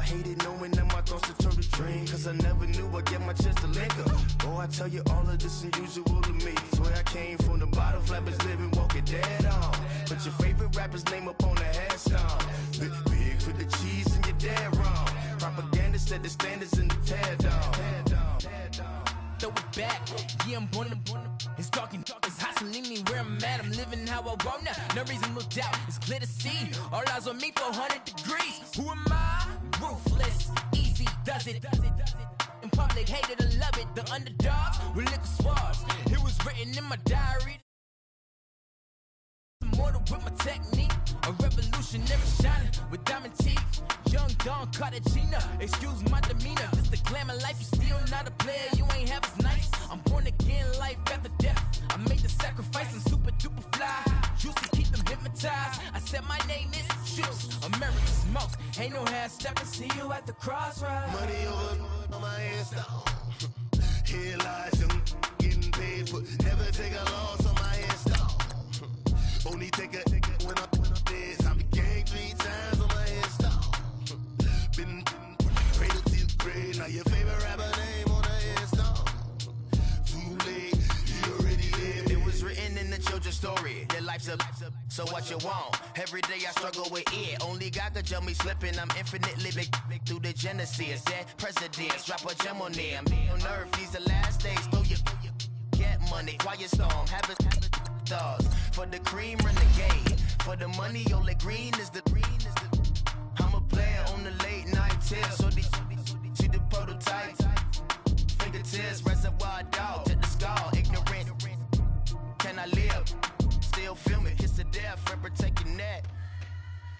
hated knowing that my thoughts would turn to dream, cause I never knew I'd get my chance to link up. Oh, I tell you all of this unusual to me. Swear I came from the bottom, flappers living, walking dead on. Put your favorite rapper's name up on the headstone. Big for the cheese and you're dead wrong. Propaganda set the standards in the tear down. Throw it back, yeah, I'm born to. It's talking, it's hot, so leave me where I'm at. I'm living how I want now, no reasonable doubt. It's clear to see, all eyes on me, 400 degrees. Who am I? Ruthless, easy, does it. In public, hate it or love it. The underdogs with liquor swabs. It was written in my diary. Immortal with my technique, a revolutionary shining with diamond teeth. Young Don Cartagena, excuse my demeanor. Just the glamour life, you still not a player, you ain't half as nice. I'm born again, life after death. I made the sacrifice and super duper fly. Juicy, keep them hypnotized. I said my name is Juice. American smokes, ain't no half stepping. See you at the crossroads. Money over on my headstone. Here lies young, getting paid, but never take a loss on my headstone. Only take a when I'm dead. I became 3 times on my headstone. Been from the cradle to the grave. Now your favorite rapper name on the headstone. Too late, he already lived. It was written in the children's story. Their life's a so what you want. Every day I struggle with it. Only God could tell me slipping. I'm infinitely big through the genesis. Dead presidents, drop a gem on them. On earth, these the last days. Throw your get money, quiet storm, habits. For the cream renegade, for the money, only green is the. I'm a player on the late night tips, so they see the prototype. Fingertips, reservoir dog, to the skull, ignorant. Can I live? Still film it, kiss to death, friend protect your neck.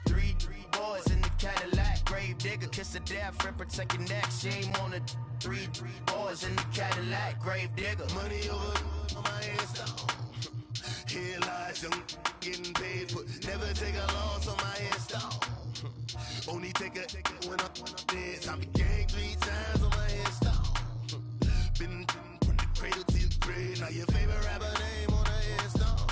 3 boys in the Cadillac, grave digger, kiss to death, friend protect your neck. Shame on the 3 boys in the Cadillac, grave digger. Money over on my headstone. Here lies young, getting paid, but never take a loss on my headstone. Only take a when I'm dead. I became 3 times on my headstone. Been from the cradle to the grave. Now your favorite rapper name on the headstone.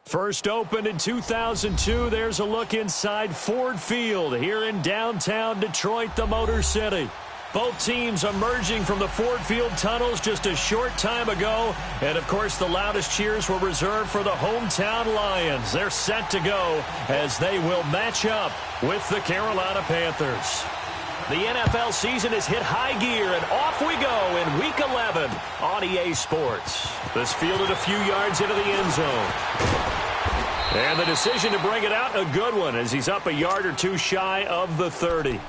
First opened in 2002. There's a look inside Ford Field here in downtown Detroit, the Motor City. Both teams emerging from the Ford Field tunnels just a short time ago. And, of course, the loudest cheers were reserved for the hometown Lions. They're set to go as they will match up with the Carolina Panthers. The NFL season has hit high gear, and off we go in Week 11 on EA Sports. This fielded a few yards into the end zone. And the decision to bring it out, a good one, as he's up a yard or two shy of the 30.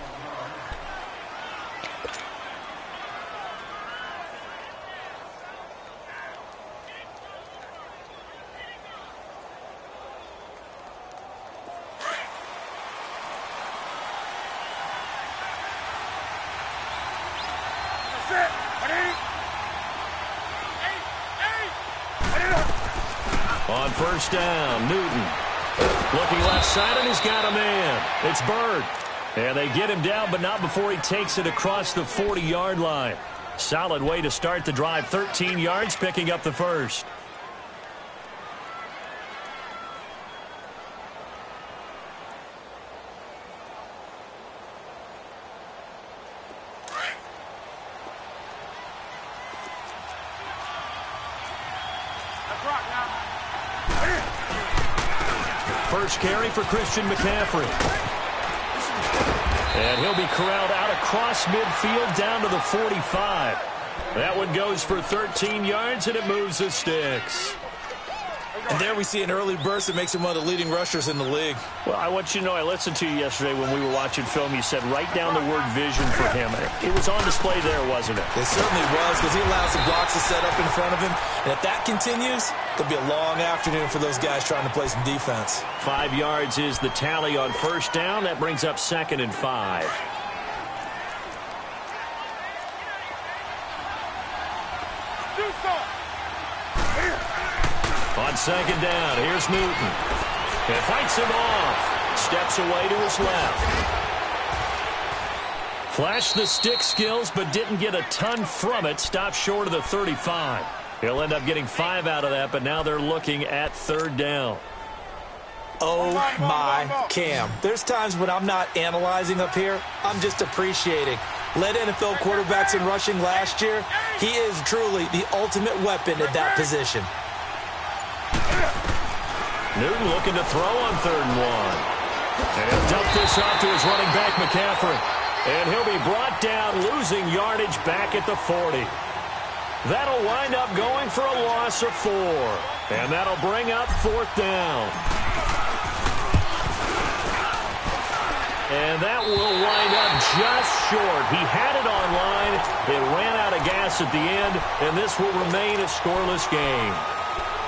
On first down, Newton. Looking left side, and he's got a man. It's Bird. And they get him down, but not before he takes it across the 40-yard line. Solid way to start the drive. 13 yards, picking up the first. First carry for Christian McCaffrey. And he'll be corralled out across midfield down to the 45. That one goes for 13 yards, and it moves the sticks. And there we see an early burst that makes him one of the leading rushers in the league. Well, I want you to know, I listened to you yesterday when we were watching film. You said write down the word vision for him. It was on display there, wasn't it? It certainly was, because he allows the blocks to set up in front of him. And if that continues, it'll be a long afternoon for those guys trying to play some defense. 5 yards is the tally on first down. That brings up 2nd and 5. On 2nd down, here's Newton. And fights him off. Steps away to his left. Flashed the stick skills, but didn't get a ton from it. Stopped short of the 35. He'll end up getting 5 out of that, but now they're looking at 3rd down. Oh, my Cam. There's times when I'm not analyzing up here. I'm just appreciating. Led NFL quarterbacks in rushing last year. He is truly the ultimate weapon at that position. Newton looking to throw on 3rd and 1. And he'll dump this off to his running back, McCaffrey. And he'll be brought down, losing yardage back at the 40. That'll wind up going for a loss of 4. And that'll bring up 4th down. And that will wind up just short. He had it on line. It ran out of gas at the end, and this will remain a scoreless game.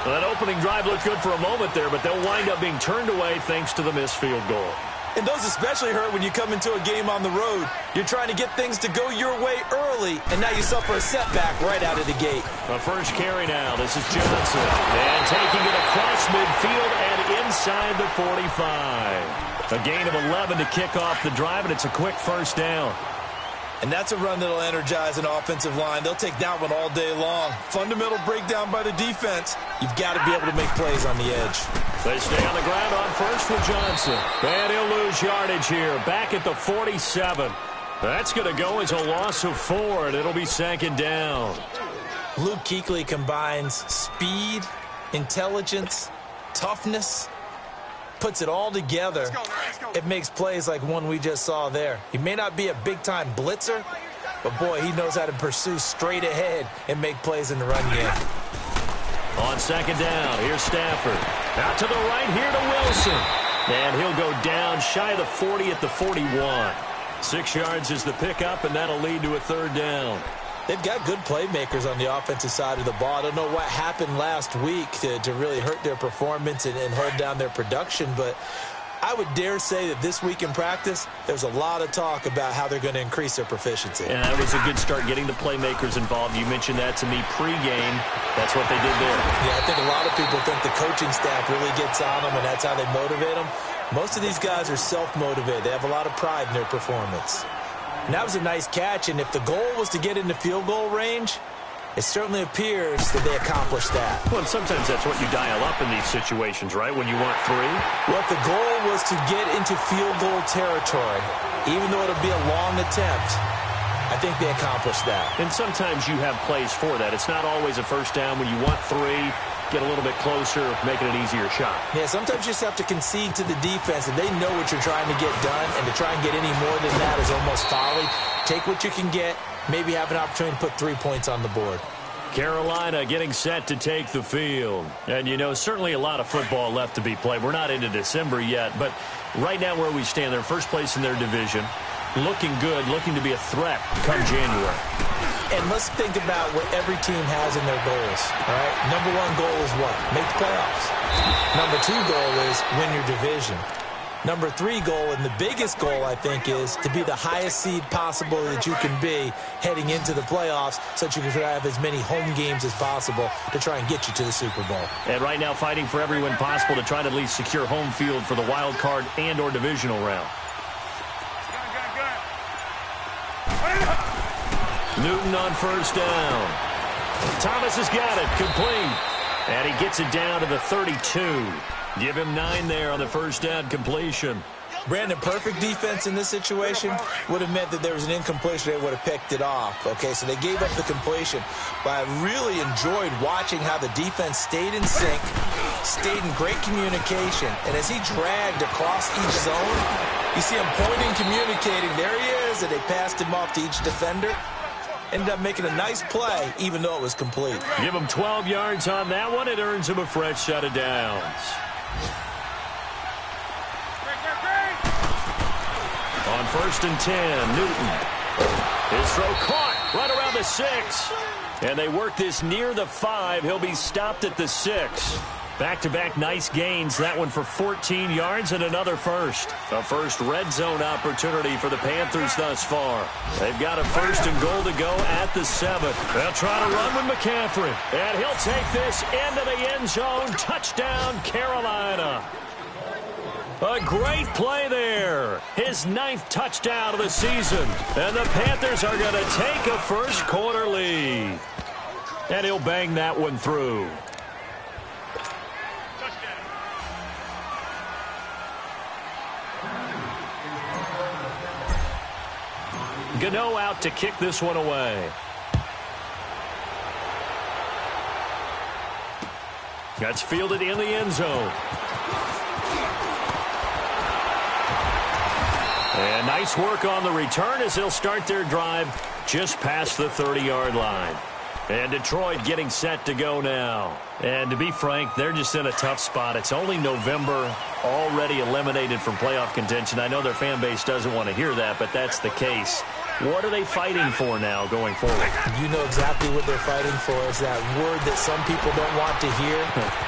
Well, that opening drive looked good for a moment there, but they'll wind up being turned away thanks to the missed field goal. And those especially hurt when you come into a game on the road. You're trying to get things to go your way early, and now you suffer a setback right out of the gate. The first carry now. This is Johnson. And taking it across midfield and inside the 45. A gain of 11 to kick off the drive, and it's a quick first down. And that's a run that'll energize an offensive line. They'll take that one all day long. Fundamental breakdown by the defense. You've got to be able to make plays on the edge. They stay on the ground on first with Johnson. And he'll lose yardage here. Back at the 47. That's going to go as a loss of 4, and it'll be 2nd down. Luke Kuechly combines speed, intelligence, toughness, puts it all together. It makes plays like one we just saw there. He may not be a big-time blitzer, but, boy, he knows how to pursue straight ahead and make plays in the run game. On 2nd down, here's Stafford. Out to the right here to Wilson. And he'll go down shy of the 40 at the 41. 6 yards is the pickup, and that'll lead to a 3rd down. They've got good playmakers on the offensive side of the ball. I don't know what happened last week to really hurt their performance and hold down their production, but I would dare say that this week in practice, there's a lot of talk about how they're going to increase their proficiency. And that was a good start, getting the playmakers involved. You mentioned that to me pregame. That's what they did there. Yeah, I think a lot of people think the coaching staff really gets on them, and that's how they motivate them. Most of these guys are self-motivated. They have a lot of pride in their performance. And that was a nice catch, and if the goal was to get into field goal range, it certainly appears that they accomplished that. Well, and sometimes that's what you dial up in these situations, right, when you want 3? Well, if the goal was to get into field goal territory, even though it'll be a long attempt, I think they accomplished that. And sometimes you have plays for that. It's not always a first down when you want 3. Get a little bit closer, making it an easier shot. Yeah, sometimes you just have to concede to the defense, and they know what you're trying to get done, and to try and get any more than that is almost folly. Take what you can get, maybe have an opportunity to put 3 points on the board. Carolina getting set to take the field. And, you know, certainly a lot of football left to be played. We're not into December yet, but right now where we stand, they're first place in their division. Looking good, looking to be a threat come January. And let's think about what every team has in their goals, all right? Number 1 goal is what? Make the playoffs. Number 2 goal is win your division. Number 3 goal, and the biggest goal, I think, is to be the highest seed possible that you can be heading into the playoffs so that you can have as many home games as possible to try and get you to the Super Bowl. And right now fighting for every win possible to try to at least secure home field for the wild card and or divisional round. Newton on first down. Thomas has got it, complete. And he gets it down to the 32. Give him 9 there on the first down completion. Brandon, perfect defense in this situation would have meant that there was an incompletion. They would have picked it off. Okay, so they gave up the completion. But I really enjoyed watching how the defense stayed in sync, stayed in great communication. And as he dragged across each zone, you see him pointing, communicating. There he is, and they passed him off to each defender. Ended up making a nice play, even though it was complete. Give him 12 yards on that one. It earns him a fresh set of downs. On 1st and 10, Newton. His throw caught right around the 6. And they work this near the 5. He'll be stopped at the 6. Back-to-back nice gains. That one for 14 yards and another first. A first red zone opportunity for the Panthers thus far. They've got a 1st and goal to go at the 7. They'll try to run with McCaffrey. And he'll take this into the end zone. Touchdown, Carolina. A great play there. His 9th touchdown of the season. And the Panthers are going to take a first quarter lead. And he'll bang that one through. Gano out to kick this one away. That's fielded in the end zone. And nice work on the return as they'll start their drive just past the 30-yard line. And Detroit getting set to go now. And to be frank, they're just in a tough spot. It's only November, already eliminated from playoff contention. I know their fan base doesn't want to hear that, but that's the case. What are they fighting for now going forward? You know exactly what they're fighting for. It's that word that some people don't want to hear,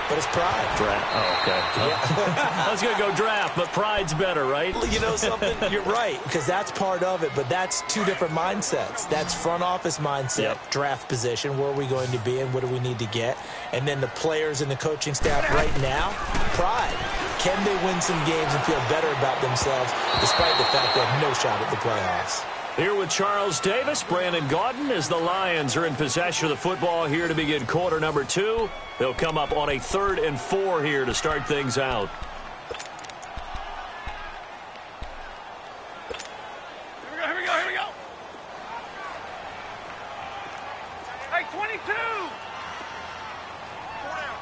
but it's pride. Draft. Oh, okay. Yeah. I was going to go draft, but pride's better, right? You know something? You're right, because that's part of it, but that's two different mindsets. That's front office mindset, draft position, where are we going to be and what do we need to get? And then the players and the coaching staff right now, pride. Can they win some games and feel better about themselves despite the fact they have no shot at the playoffs? Here with Charles Davis, Brandon Gaudin, as the Lions are in possession of the football here to begin quarter number 2. They'll come up on a 3rd and 4 here to start things out. Here we go. Hey, 22!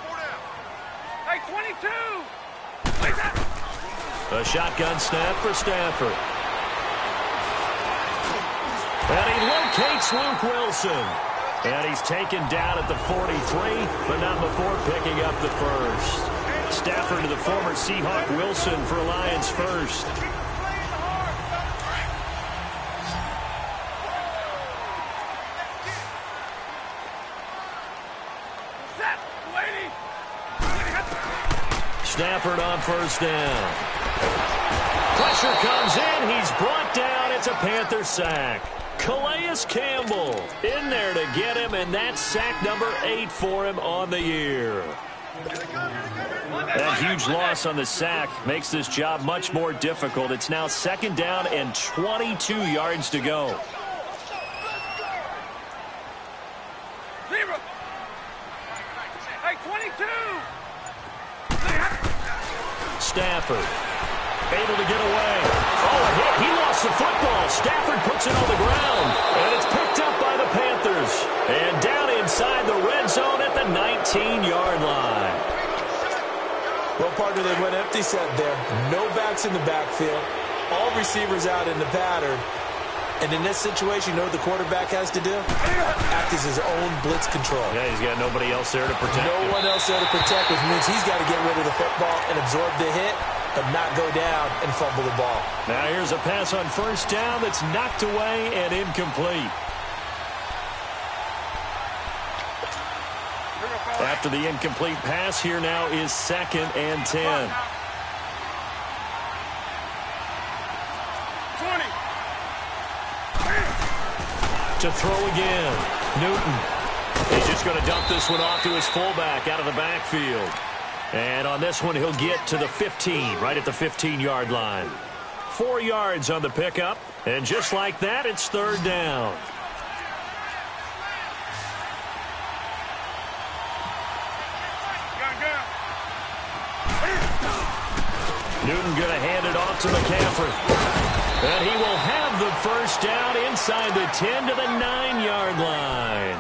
4 down. Hey, 22! Where's that? A shotgun snap for Stafford. And he locates Luke Wilson. And he's taken down at the 43, but not before picking up the first. Stafford to the former Seahawk Wilson for a Lions first. Stafford on first down. Pressure comes in. He's brought down. It's a Panther sack. Calais Campbell in there to get him, and that's sack number 8 for him on the year. That huge loss on the sack makes this job much more difficult. It's now 2nd down and 22 yards to go. Hey, 22! Stafford able to get away. Oh, a hit. He lost the football. Stafford puts it on the ground, and it's picked up by the Panthers. And down inside the red zone at the 19-yard line. Well, partner, they went empty set there. No backs in the backfield. All receivers out in the pattern. And in this situation, you know what the quarterback has to do? Act as his own blitz control. Yeah, he's got nobody else there to protect him. No one else there to protect, which means he's got to get rid of the football and absorb the hit, but not go down and fumble the ball. Now here's a pass on first down that's knocked away and incomplete. After the incomplete pass, here now is 2nd and 10. 20. To throw again. Newton. He's just going to dump this one off to his fullback out of the backfield. And on this one, he'll get to the 15, right at the 15-yard line. 4 yards on the pickup. And just like that, it's 3rd down. Newton going to hand it off to McCaffrey. And he will have the first down inside the 10 to the 9-yard line.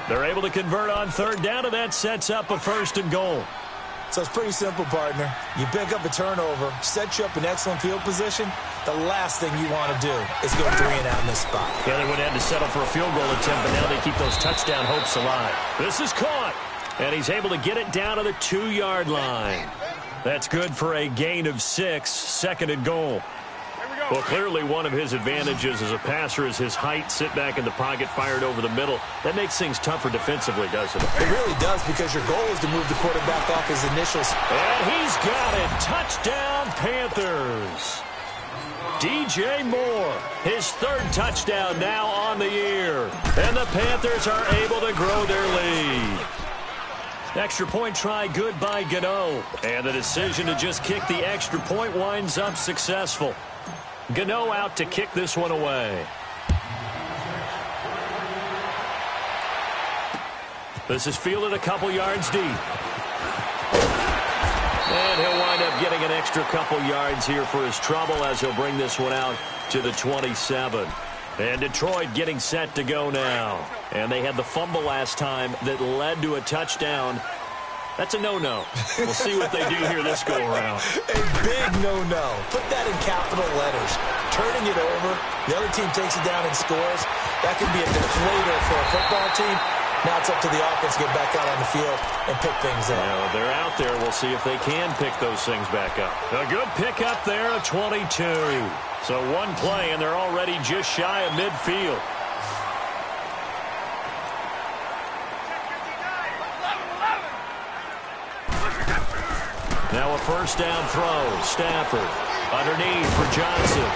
They're able to convert on 3rd down, and that sets up a 1st and goal. So it's pretty simple, partner. You pick up a turnover, set you up in excellent field position. The last thing you want to do is go 3 and out in this spot. Yeah, they would have to settle for a field goal attempt, but now they keep those touchdown hopes alive. This is caught, and he's able to get it down to the 2-yard line. That's good for a gain of 6, 2nd and goal. Well, clearly one of his advantages as a passer is his height, sit back in the pocket, fired over the middle. That makes things tougher defensively, doesn't it? It really does, because your goal is to move the quarterback off his initial. And he's got it. Touchdown, Panthers. DJ Moore, his 3rd touchdown now on the year. And the Panthers are able to grow their lead. Extra point try good by Gano. And the decision to just kick the extra point winds up successful. Gano out to kick this one away. This is fielded a couple yards deep. And he'll wind up getting an extra couple yards here for his trouble as he'll bring this one out to the 27. And Detroit getting set to go now. And they had the fumble last time that led to a touchdown. That's a no-no. We'll see what they do here this go-around. A big no-no. Put that in capital letters. Turning it over, the other team takes it down and scores. That can be a deflator for a football team. Now it's up to the offense to get back out on the field and pick things up. Well, they're out there. We'll see if they can pick those things back up. A good pick up there, a 22. So one play, and they're already just shy of midfield. Now a first down throw. Stafford underneath for Johnson.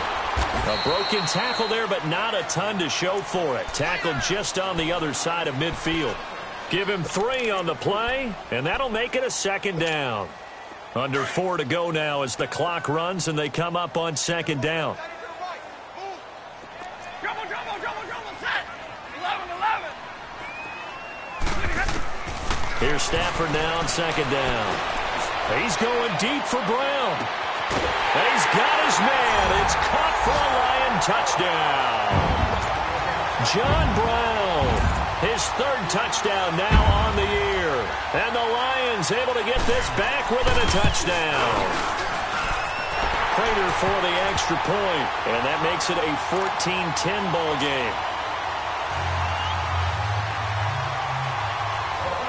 A broken tackle there, but not a ton to show for it. Tackled just on the other side of midfield. Give him 3 on the play, and that'll make it a second down. Under 4 to go now as the clock runs, and they come up on second down. Here's Stafford now on second down. He's going deep for Brown. He's got his man. It's caught for a Lion touchdown. John Brown, his 3rd touchdown now on the year. And the Lions able to get this back within a touchdown. Prater for the extra point, and that makes it a 14-10 ball game.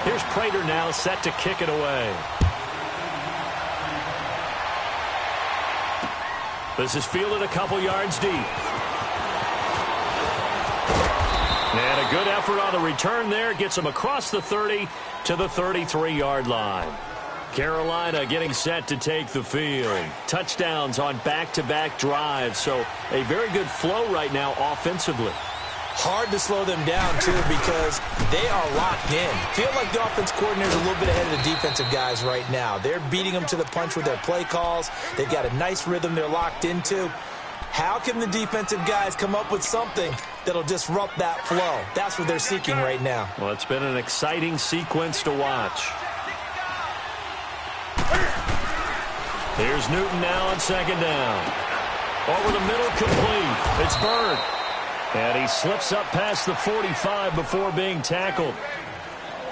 Here's Prater now set to kick it away. This is fielded a couple yards deep. And a good effort on the return there. Gets him across the 30 to the 33-yard line. Carolina getting set to take the field. Touchdowns on back-to-back drives. So a very good flow right now offensively. Hard to slow them down, too, because they are locked in. Feel like the offense coordinator is a little bit ahead of the defensive guys right now. They're beating them to the punch with their play calls. They've got a nice rhythm they're locked into. How can the defensive guys come up with something that'll disrupt that flow? That's what they're seeking right now. Well, it's been an exciting sequence to watch. Here's Newton now on second down. Over the middle, complete. It's Bird. And he slips up past the 45 before being tackled.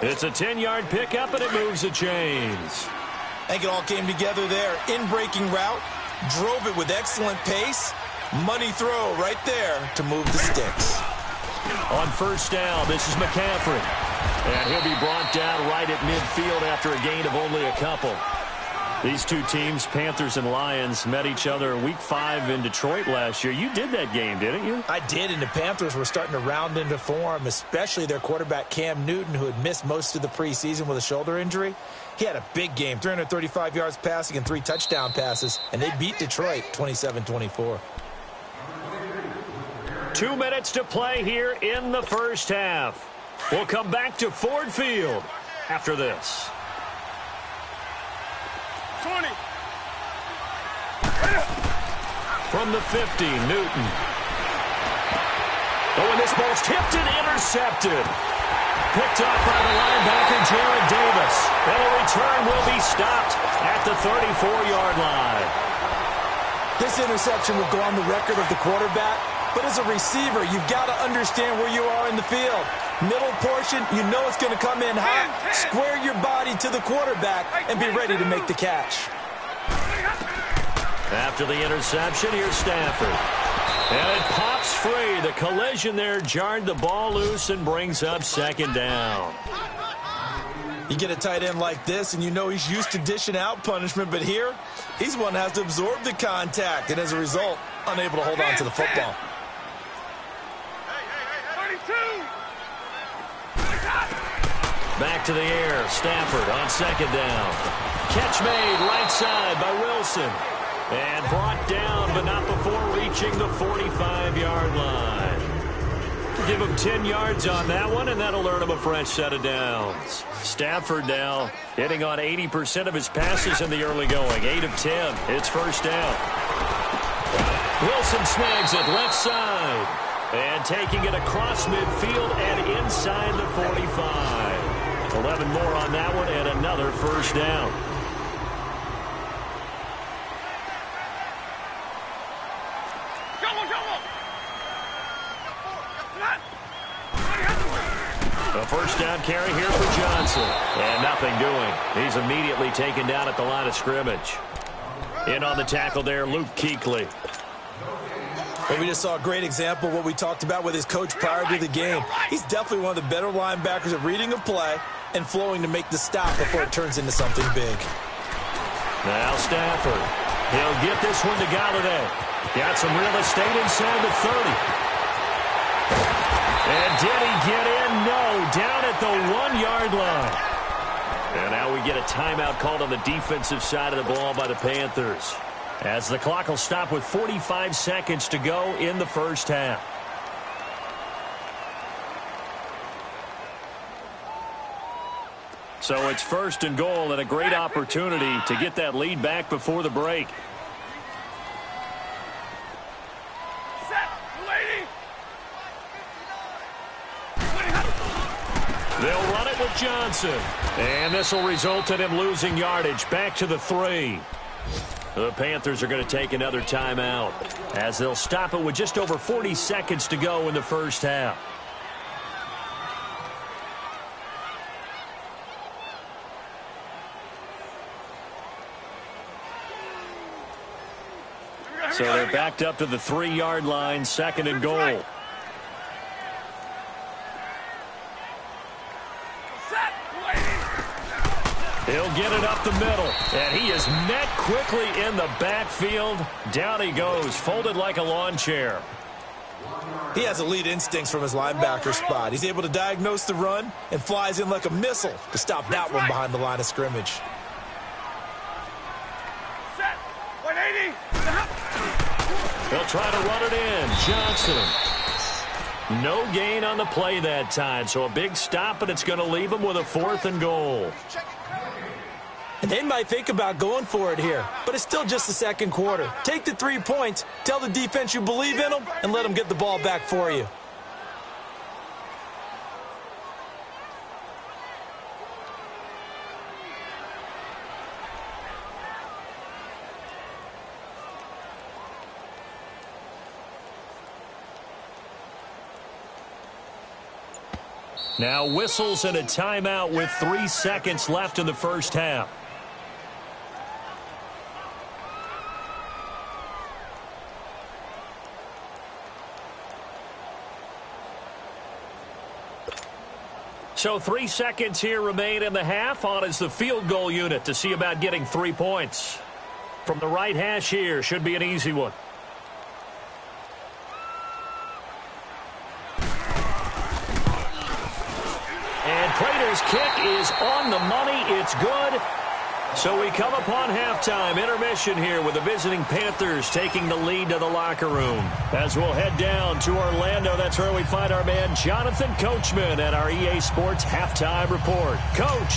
It's a 10-yard pickup, and it moves the chains. I think it all came together there. In-breaking route, drove it with excellent pace. Money throw right there to move the sticks. On first down, this is McCaffrey. And he'll be brought down right at midfield after a gain of only a couple. These two teams, Panthers and Lions, met each other Week 5 in Detroit last year. You did that game, didn't you? I did, and the Panthers were starting to round into form, especially their quarterback Cam Newton, who had missed most of the preseason with a shoulder injury. He had a big game, 335 yards passing and 3 touchdown passes, and they beat Detroit 27-24. 2 minutes to play here in the first half. We'll come back to Ford Field after this. 20. From the 50, Newton. Oh, and this ball's tipped and intercepted. Picked up by the linebacker, Jared Davis. And the return will be stopped at the 34-yard line. This interception will go on the record of the quarterback, but as a receiver, you've got to understand where you are in the field. Middle portion, you know it's going to come in hot. Square your body to the quarterback and be ready to make the catch. After the interception, here's Stafford. And it pops free. The collision there jarred the ball loose and brings up second down. You get a tight end like this, and you know he's used to dishing out punishment, but here, he's one that has to absorb the contact, and as a result, unable to hold on to the football. 32. Back to the air. Stafford on second down. Catch made right side by Wilson. And brought down, but not before reaching the 45-yard line. Give him 10 yards on that one, and that'll earn him a fresh set of downs. Stafford now hitting on 80% of his passes in the early going. 8 of 10. It's first down. Wilson snags it left side. And taking it across midfield and inside the 45. 11 more on that one and another first down. A first down carry here for Johnson. And nothing doing. He's immediately taken down at the line of scrimmage. In on the tackle there, Luke Kuechly. Well, we just saw a great example of what we talked about with his coach prior to the game. He's definitely one of the better linebackers at reading a play and flowing to make the stop before it turns into something big. Now Stafford. He'll get this one to Galladay. Got some real estate inside the 30. And did he get in? No. Down at the 1-yard line. And now we get a timeout called on the defensive side of the ball by the Panthers, as the clock will stop with 45 seconds to go in the first half. So it's first and goal and a great opportunity to get that lead back before the break. They'll run it with Johnson. And this will result in him losing yardage back to the 3. The Panthers are going to take another timeout, as they'll stop it with just over 40 seconds to go in the first half. So they're backed up to the 3-yard line, second and goal. He'll get it up the middle, and he is met quickly in the backfield. Down he goes, folded like a lawn chair. He has elite instincts from his linebacker spot. He's able to diagnose the run and flies in like a missile to stop that one behind the line of scrimmage. Set. 180. They'll try to run it in. Johnson. No gain on the play that time, so a big stop, and it's going to leave him with a 4th and goal. And they might think about going for it here, but it's still just the second quarter. Take the 3 points, tell the defense you believe in them, and let them get the ball back for you. Now whistles and a timeout with 3 seconds left in the first half. So 3 seconds here remain in the half. On is the field goal unit to see about getting 3 points. From the right hash here, should be an easy one. And Prater's kick is on the money. It's good. So we come upon halftime intermission here with the visiting Panthers taking the lead to the locker room. As we'll head down to Orlando, that's where we find our man Jonathan Coachman at our EA Sports Halftime Report. Coach.